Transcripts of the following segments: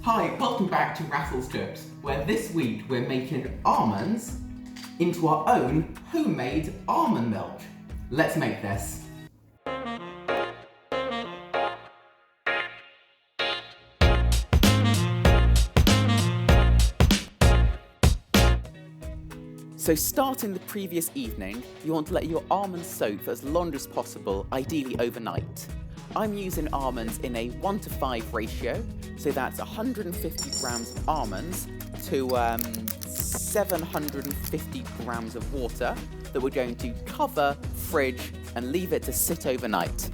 Hi, welcome back to RafflesCooks, where this week we're making almonds into our own homemade almond milk. Let's make this. So starting the previous evening, you want to let your almonds soak for as long as possible, ideally overnight. I'm using almonds in a 1:5 ratio, so that's 150 grams of almonds to 750 grams of water that we're going to cover, fridge, and leave it to sit overnight.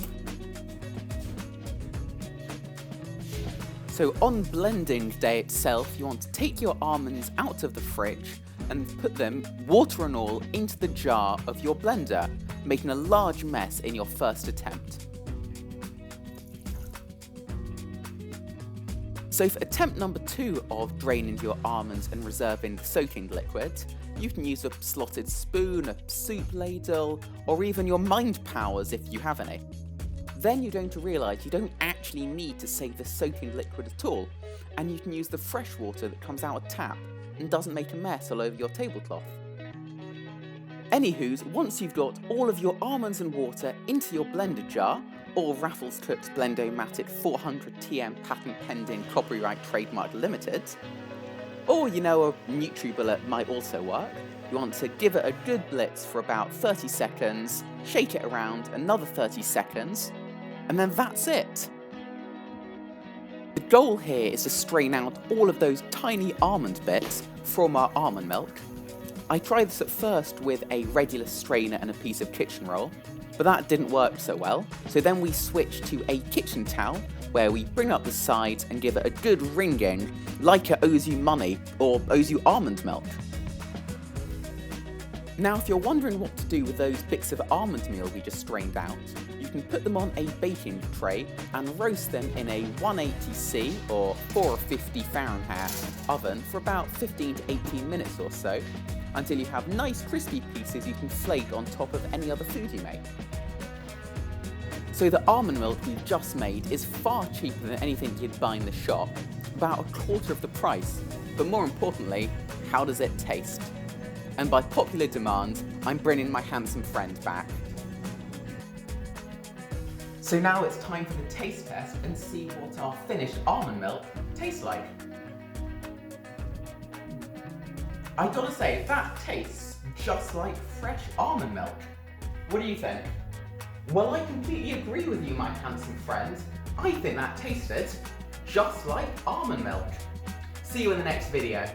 So on blending day itself, you want to take your almonds out of the fridge and put them, water and all, into the jar of your blender, making a large mess in your first attempt. So for attempt number 2 of draining your almonds and reserving the soaking liquid, you can use a slotted spoon, a soup ladle, or even your mind powers if you have any. Then you're going to realise you don't actually need to save the soaking liquid at all, and you can use the fresh water that comes out of tap and doesn't make a mess all over your tablecloth. Anywho's, once you've got all of your almonds and water into your blender jar, or RafflesCooks Blend-O-Matic 400 TM patent pending copyright trademark limited, or a NutriBullet might also work, you want to give it a good blitz for about 30 seconds, shake it around another 30 seconds, and then that's it. The goal here is to strain out all of those tiny almond bits from our almond milk. I tried this at first with a regular strainer and a piece of kitchen roll, but that didn't work so well, so then we switched to a kitchen towel where we bring up the sides and give it a good wringing like it owes you money or owes you almond milk. Now if you're wondering what to do with those bits of almond meal we just strained out, you can put them on a baking tray and roast them in a 180C or 450 Fahrenheit oven for about 15 to 18 minutes or so, until you have nice crispy pieces you can flake on top of any other food you make. So the almond milk we've just made is far cheaper than anything you'd buy in the shop, about a quarter of the price, but more importantly, how does it taste? And by popular demand, I'm bringing my handsome friend back. So now it's time for the taste test and see what our finished almond milk tastes like. I gotta say, that tastes just like fresh almond milk. What do you think? Well, I completely agree with you, my handsome friend. I think that tasted just like almond milk. See you in the next video.